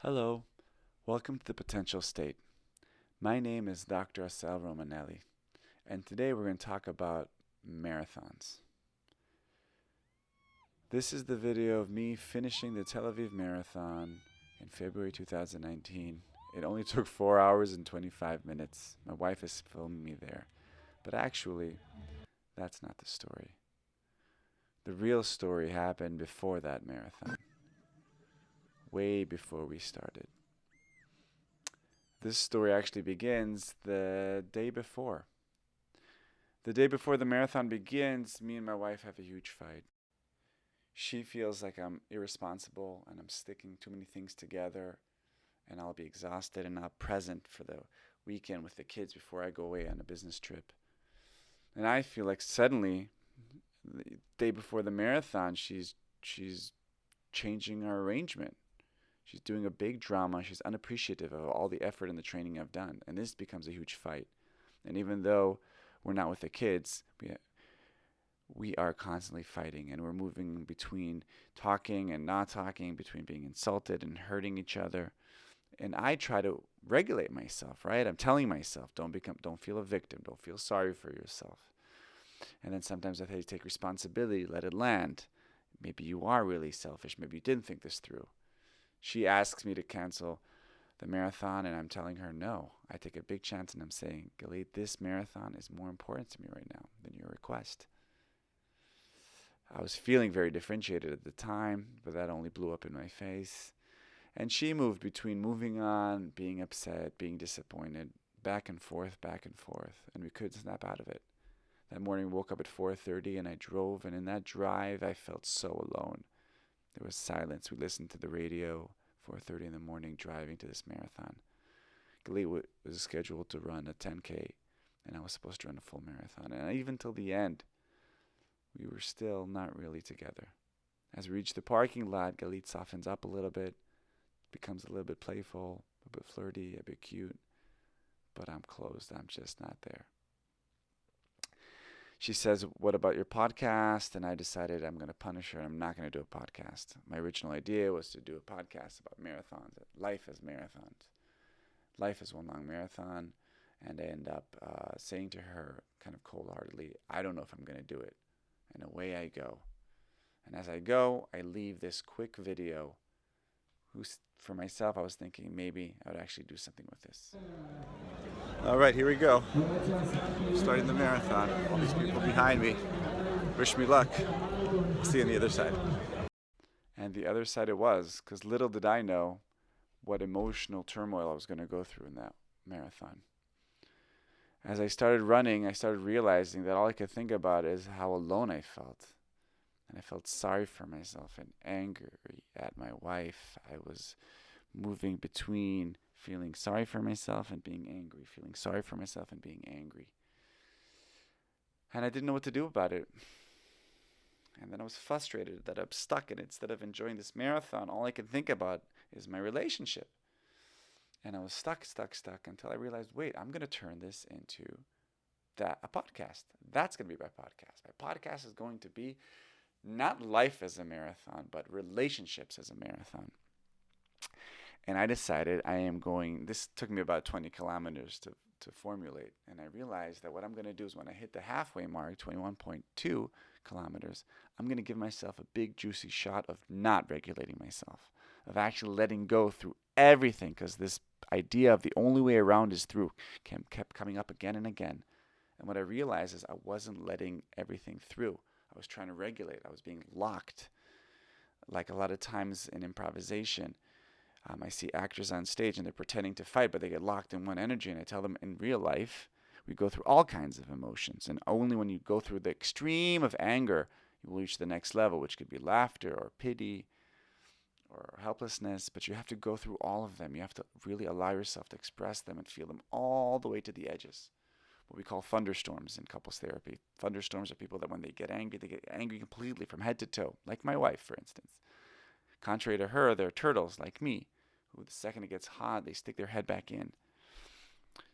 Hello, welcome to the Potential State. My name is Dr. Assael Romanelli, and today we're going to talk about marathons. This is the video of me finishing the Tel Aviv Marathon in February 2019. It only took 4 hours and 25 minutes. My wife is filming me there. But actually, that's not the story. The real story happened before that marathon, way before we started. This story actually begins the day before. The day before the marathon begins, me and my wife have a huge fight. She feels like I'm irresponsible and I'm sticking too many things together and I'll be exhausted and not present for the weekend with the kids before I go away on a business trip. And I feel like suddenly, the day before the marathon, she's changing our arrangement. She's doing a big drama. She's unappreciative of all the effort and the training I've done. And this becomes a huge fight. And even though we're not with the kids, we are constantly fighting. And we're moving between talking and not talking, between being insulted and hurting each other. And I try to regulate myself, right? I'm telling myself, don't feel a victim. Don't feel sorry for yourself. And then sometimes I take responsibility, let it land. Maybe you are really selfish. Maybe you didn't think this through. She asks me to cancel the marathon, and I'm telling her no. I take a big chance, and I'm saying, Galit, this marathon is more important to me right now than your request. I was feeling very differentiated at the time, but that only blew up in my face. And she moved between moving on, being upset, being disappointed, back and forth, and we couldn't snap out of it. That morning, we woke up at 4:30, and I drove, and in that drive, I felt so alone. There was silence. We listened to the radio, 4:30 in the morning, driving to this marathon. Galit was scheduled to run a 10K, and I was supposed to run a full marathon. And even till the end, we were still not really together. As we reach the parking lot, Galit softens up a little bit, becomes a little bit playful, a bit flirty, a bit cute. But I'm closed. I'm just not there. She says, what about your podcast? And I decided I'm going to punish her and I'm not going to do a podcast. My original idea was to do a podcast about marathons, life as marathons. Life is one long marathon. And I end up saying to her kind of cold-heartedly, I don't know if I'm going to do it. And away I go. And as I go, I leave this quick video. For myself, I was thinking maybe I would actually do something with this. All right, here we go. Starting the marathon. All these people behind me. Wish me luck. See you on the other side. And the other side it was, because little did I know what emotional turmoil I was going to go through in that marathon. As I started running, I started realizing that all I could think about is how alone I felt. And I felt sorry for myself and angry at my wife. I was moving between feeling sorry for myself and being angry, feeling sorry for myself and being angry. And I didn't know what to do about it. And then I was frustrated that I'm stuck, and instead of enjoying this marathon, all I could think about is my relationship. And I was stuck until I realized, wait, I'm going to turn this into a podcast. That's going to be my podcast. My podcast is going to be not life as a marathon, but relationships as a marathon. And I decided this took me about 20 kilometers to formulate. And I realized that what I'm going to do is when I hit the halfway mark, 21.2 kilometers, I'm going to give myself a big juicy shot of not regulating myself, of actually letting go through everything, because this idea of the only way around is through kept coming up again and again. And what I realized is I wasn't letting everything through. I was trying to regulate. I was being locked. Like a lot of times in improvisation, I see actors on stage and they're pretending to fight, but they get locked in one energy. And I tell them, in real life, we go through all kinds of emotions. And only when you go through the extreme of anger, you will reach the next level, which could be laughter or pity or helplessness. But you have to go through all of them. You have to really allow yourself to express them and feel them all the way to the edges. What we call thunderstorms in couples therapy. Thunderstorms are people that when they get angry completely from head to toe, like my wife, for instance. Contrary to her, they're turtles like me, who the second it gets hot, they stick their head back in.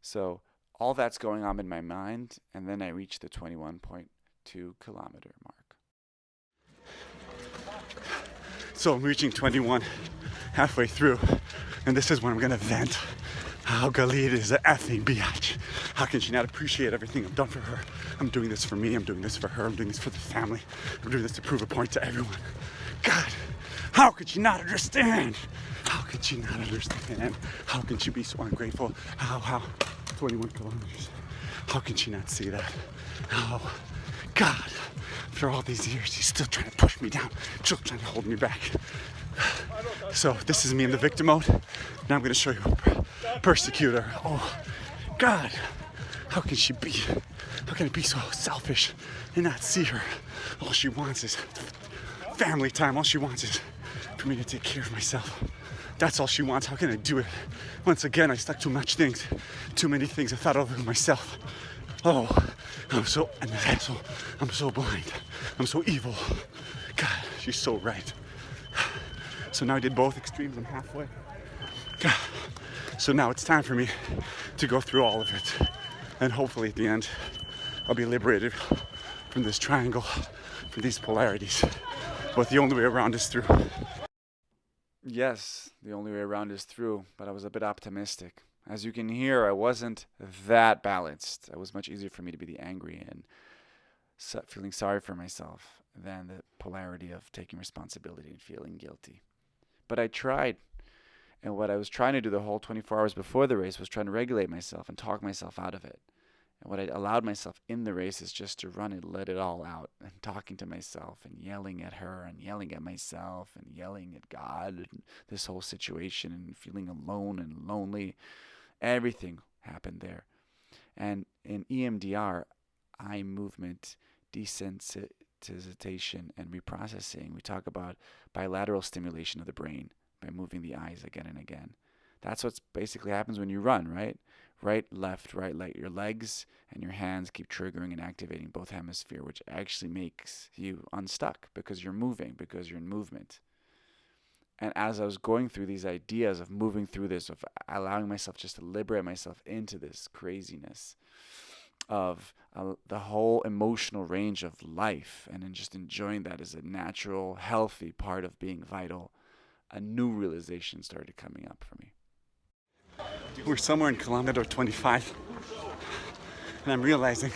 So all that's going on in my mind, and then I reach the 21.2 kilometer mark. So I'm reaching 21 halfway through. And this is when I'm gonna vent how Galit is an effing biatch. How can she not appreciate everything I've done for her? I'm doing this for me, I'm doing this for her, I'm doing this for the family. I'm doing this to prove a point to everyone. God, how could she not understand? How could she not understand? How can she be so ungrateful? How? 21 kilometers. How can she not see that? Oh, God, after all these years, she's still trying to push me down, still trying to hold me back. So this is me in the victim mode. Now I'm going to show you a persecutor. Oh, God, how can she be? How can it be so selfish and not see her? All she wants is family time. All she wants is for me to take care of myself. That's all she wants. How can I do it? Once again, I stuck too many things. I thought over myself. Oh, I'm so blind. I'm so evil. God, she's so right. So now I did both extremes. I'm halfway. God. So now it's time for me to go through all of it. And hopefully at the end, I'll be liberated from this triangle, from these polarities. But the only way around is through. Yes, the only way around is through, but I was a bit optimistic. As you can hear, I wasn't that balanced. It was much easier for me to be the angry and feeling sorry for myself than the polarity of taking responsibility and feeling guilty. But I tried. And what I was trying to do the whole 24 hours before the race was trying to regulate myself and talk myself out of it. And what I allowed myself in the race is just to run and let it all out and talking to myself and yelling at her and yelling at myself and yelling at God and this whole situation and feeling alone and lonely. Everything happened there. And in EMDR, eye movement desensitization and reprocessing, we talk about bilateral stimulation of the brain by moving the eyes again and again. That's what basically happens when you run, right? Right, left, your legs and your hands keep triggering and activating both hemispheres, which actually makes you unstuck because you're moving, because you're in movement. And as I was going through these ideas of moving through this, of allowing myself just to liberate myself into this craziness of the whole emotional range of life, and then just enjoying that as a natural, healthy part of being vital, a new realization started coming up for me. We're somewhere in kilometer 25, and I'm realizing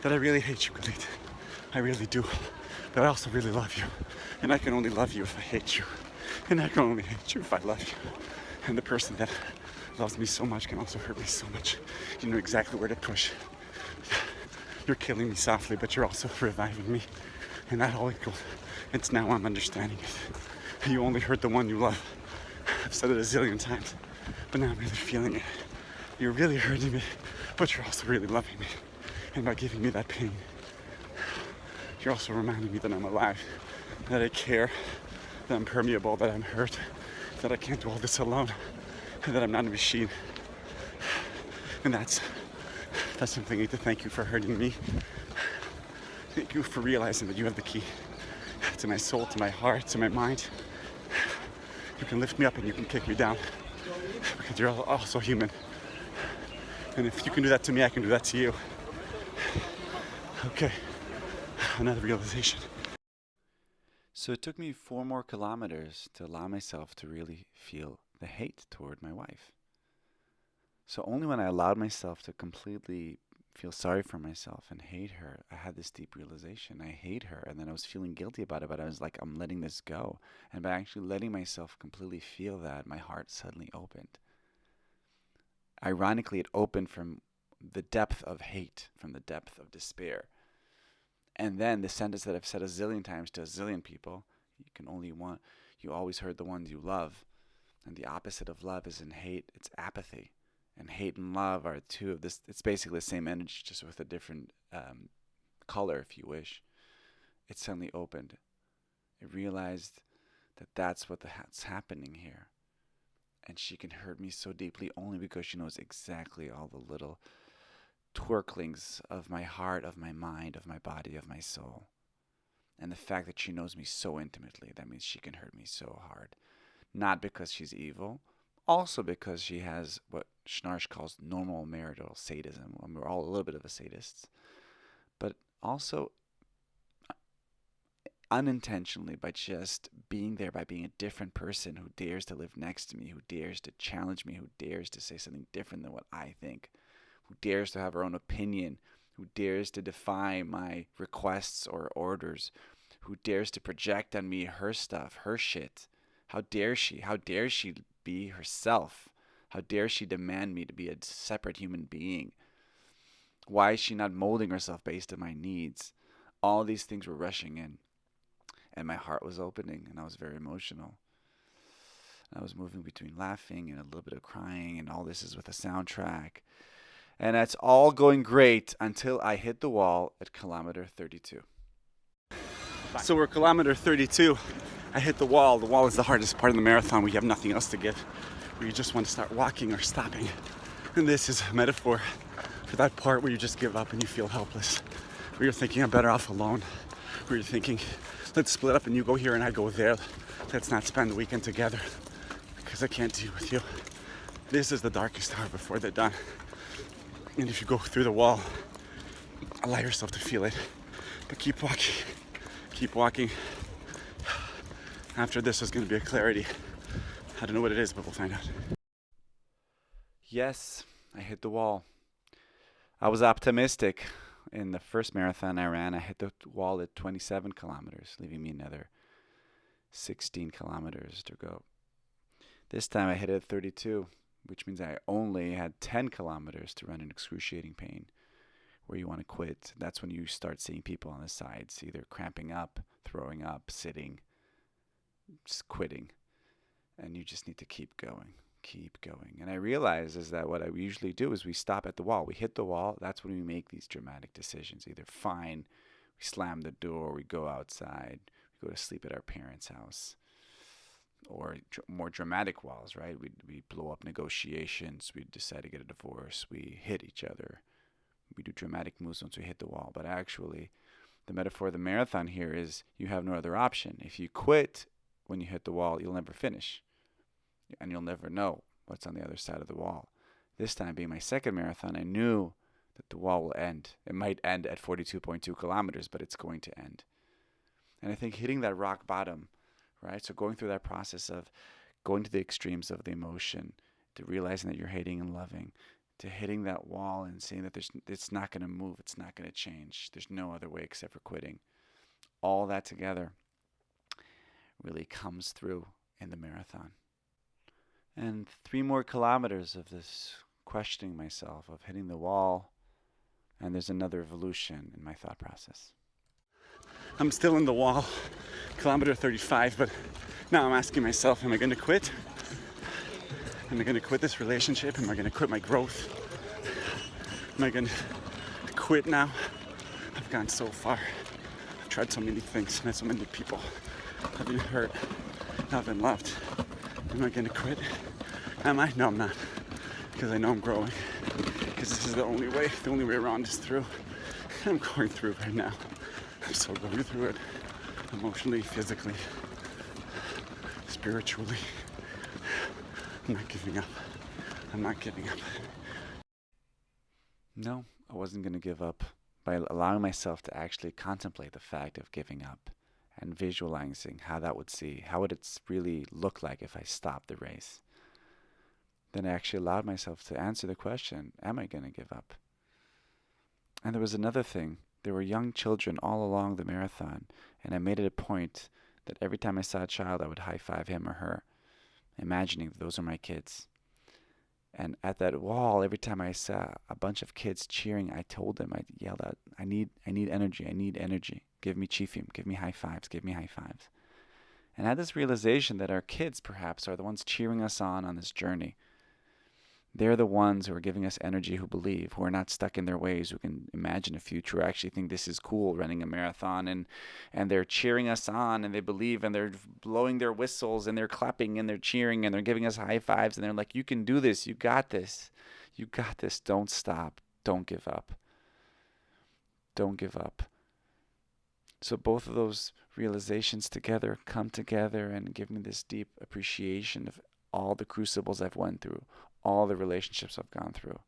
that I really hate you, Galit. I really do. But I also really love you. And I can only love you if I hate you. And I can only hate you if I love you. And the person that loves me so much can also hurt me so much. You know exactly where to push. You're killing me softly, but you're also reviving me. And that all equals. It's now I'm understanding it. You only hurt the one you love. I've said it a zillion times, but now I'm really feeling it. You're really hurting me, but you're also really loving me. And by giving me that pain, you're also reminding me that I'm alive, that I care, that I'm permeable, that I'm hurt, that I can't do all this alone, and that I'm not a machine. And that's something I need to thank you for hurting me. Thank you for realizing that you have the key to my soul, to my heart, to my mind. You can lift me up and you can kick me down because you're also human. And if you can do that to me, I can do that to you. Okay, another realization. So it took me 4 more kilometers to allow myself to really feel the hate toward my wife. So only when I allowed myself to completely feel sorry for myself and hate her, I had this deep realization. I hate her, and then I was feeling guilty about it, but I was like, I'm letting this go. And by actually letting myself completely feel that, my heart suddenly opened. Ironically, it opened from the depth of hate, from the depth of despair. And then the sentence that I've said a zillion times to a zillion people, you always hurt the ones you love. And the opposite of love is in hate, it's apathy. And hate and love are two of this. It's basically the same energy, just with a different color, if you wish. It suddenly opened. It realized that that's what's happening here. And she can hurt me so deeply only because she knows exactly all the little twerklings of my heart, of my mind, of my body, of my soul. And the fact that she knows me so intimately, that means she can hurt me so hard. Not because she's evil, also because she has what Schnarch calls normal marital sadism. We're all a little bit of a sadists. But also, unintentionally, by just being there, by being a different person who dares to live next to me, who dares to challenge me, who dares to say something different than what I think, who dares to have her own opinion, who dares to defy my requests or orders, who dares to project on me her stuff, her shit. How dare she? How dare she be herself? How dare she demand me to be a separate human being? Why is she not molding herself based on my needs? All these things were rushing in, and my heart was opening, and I was very emotional. I was moving between laughing and a little bit of crying, and all this is with a soundtrack. And that's all going great until I hit the wall at kilometer 32. So we're kilometer 32. I hit the wall. The wall is the hardest part of the marathon where you have nothing else to give, where you just want to start walking or stopping. And this is a metaphor for that part where you just give up and you feel helpless, where you're thinking I'm better off alone, where you're thinking let's split up and you go here and I go there. Let's not spend the weekend together because I can't deal with you. This is the darkest hour before they're done. And if you go through the wall, allow yourself to feel it, but keep walking. Keep walking. After this, there's going to be a clarity. I don't know what it is, but we'll find out. Yes, I hit the wall. I was optimistic. In the first marathon I ran, I hit the wall at 27 kilometers, leaving me another 16 kilometers to go. This time I hit it at 32, which means I only had 10 kilometers to run in excruciating pain, where you want to quit. That's when you start seeing people on the sides, either cramping up, throwing up, sitting, just quitting. And you just need to keep going. And I realize is that what I usually do is we stop at the wall. We hit the wall. That's when we make these dramatic decisions. Either fine, we slam the door, we go outside, we go to sleep at our parents' house. Or more dramatic walls, right? We blow up negotiations. We decide to get a divorce. We hit each other. We do dramatic moves once we hit the wall. But actually, the metaphor of the marathon here is you have no other option. If you quit when you hit the wall, you'll never finish. And you'll never know what's on the other side of the wall. This time, being my second marathon, I knew that the wall will end. It might end at 42.2 kilometers, but it's going to end. And I think hitting that rock bottom, right? So going through that process of going to the extremes of the emotion, to realizing that you're hating and loving, to hitting that wall and seeing that it's not going to move, it's not going to change. There's no other way except for quitting. All that together really comes through in the marathon. And 3 more kilometers of this questioning myself, of hitting the wall, and there's another evolution in my thought process. I'm still in the wall, kilometer 35, but now I'm asking myself, am I going to quit? Am I going to quit this relationship? Am I going to quit my growth? Am I going to quit now? I've gone so far. I've tried so many things, met so many people. I've been hurt. I've been loved. Am I going to quit? Am I? No, I'm not. Because I know I'm growing. Because this is the only way around is through. I'm going through right now. I'm so going through it. Emotionally, physically, spiritually. I'm not giving up. I'm not giving up. No, I wasn't going to give up. By allowing myself to actually contemplate the fact of giving up and visualizing how would it really look like if I stopped the race. Then I actually allowed myself to answer the question, am I going to give up? And there was another thing. There were young children all along the marathon, and I made it a point that every time I saw a child, I would high-five him or her, imagining that those are my kids. And at that wall, every time I saw a bunch of kids cheering, I told them, I yelled out, I need energy. Give me chifim, give me high fives. And I had this realization that our kids, perhaps, are the ones cheering us on this journey. They're the ones who are giving us energy, who believe, who are not stuck in their ways, who can imagine a future, who actually think this is cool, running a marathon, and they're cheering us on, and they believe, and they're blowing their whistles, and they're clapping, and they're cheering, and they're giving us high fives, and they're like, you can do this, you got this, don't stop, don't give up. So both of those realizations together come together and give me this deep appreciation of all the crucibles I've went through, all the relationships I've gone through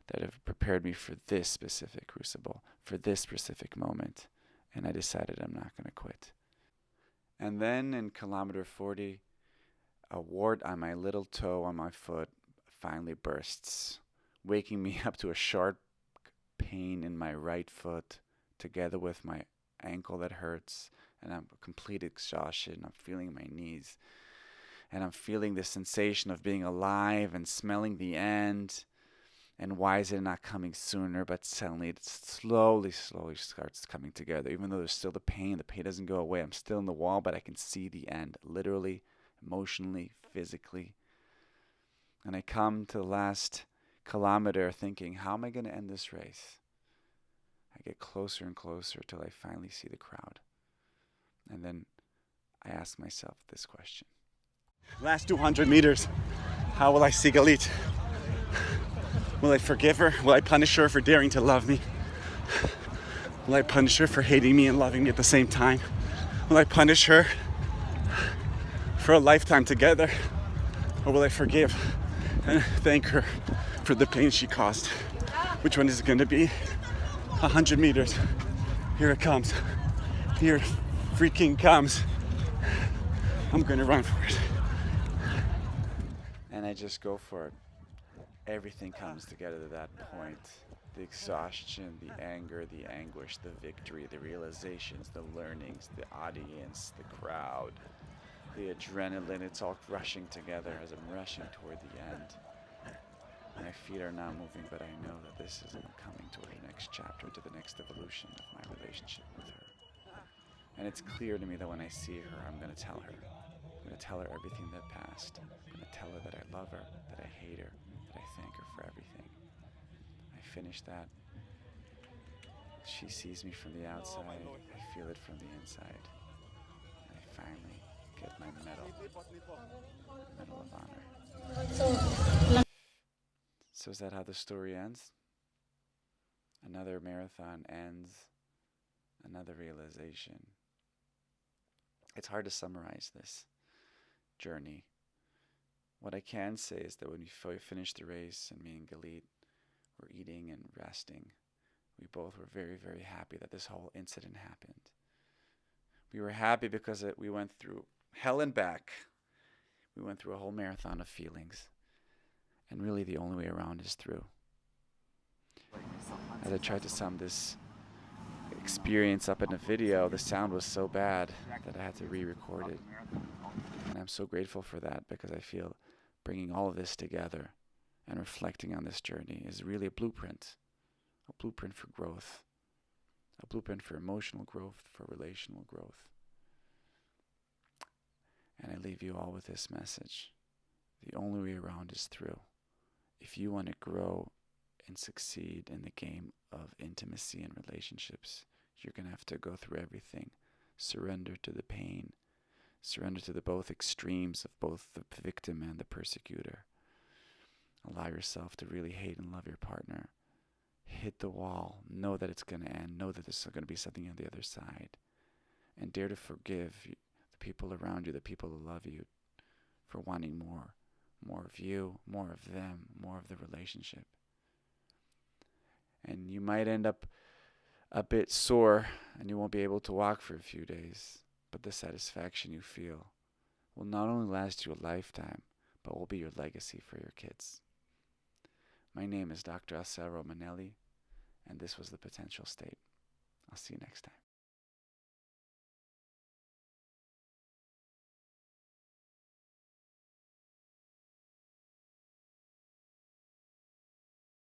that have prepared me for this specific crucible, for this specific moment. And I decided I'm not going to quit. And then in kilometer 40, a wart on my little toe on my foot finally bursts, waking me up to a sharp pain in my right foot, together with my ankle that hurts, and I'm complete exhaustion. I'm feeling my knees, and I'm feeling the sensation of being alive and smelling the end. And why is it not coming sooner? But suddenly it slowly starts coming together. Even though there's still the pain doesn't go away. I'm still in the wall, but I can see the end, literally, emotionally, physically. And I come to the last kilometer thinking, how am I going to end this race? I get closer and closer till I finally see the crowd. And then I ask myself this question. Last 200 meters. How will I see Galit? Will I forgive her? Will I punish her for daring to love me? Will I punish her for hating me and loving me at the same time? Will I punish her for a lifetime together? Or will I forgive and thank her for the pain she caused? Which one is it going to be? 100 meters. Here it comes. Here it freaking comes. I'm going to run for it. And I just go for it. Everything comes together to that point. The exhaustion, the anger, the anguish, the victory, the realizations, the learnings, the audience, the crowd, the adrenaline. It's all rushing together as I'm rushing toward the end. My feet are not moving, but I know that this is coming toward the next chapter, to the next evolution of my relationship with her. And it's clear to me that when I see her, I'm going to tell her. I'm going to tell her everything that passed. I'm going to tell her that I love her, that I hate her, that I thank her for everything. I finish that. She sees me from the outside. I feel it from the inside. And I finally get my Medal of Honor. So is that how the story ends? Another marathon ends. Another realization. It's hard to summarize this journey. What I can say is that when we finished the race and me and Galit were eating and resting, we both were very, very happy that this whole incident happened. We were happy because we went through hell and back. We went through a whole marathon of feelings. And really the only way around is through. As I tried to sum this experience up in a video, the sound was so bad that I had to re-record it. And I'm so grateful for that, because I feel bringing all of this together and reflecting on this journey is really a blueprint for growth, a blueprint for emotional growth, for relational growth. And I leave you all with this message. The only way around is through. If you want to grow and succeed in the game of intimacy and relationships, you're going to have to go through everything. Surrender to the pain. Surrender to the both extremes of both the victim and the persecutor. Allow yourself to really hate and love your partner. Hit the wall. Know that it's going to end. Know that there's going to be something on the other side. And dare to forgive the people around you, the people who love you, for wanting more. More of you, more of them, more of the relationship. And you might end up a bit sore and you won't be able to walk for a few days. But the satisfaction you feel will not only last you a lifetime, but will be your legacy for your kids. My name is Dr. Assael Romanelli, and this was The Potential State. I'll see you next time.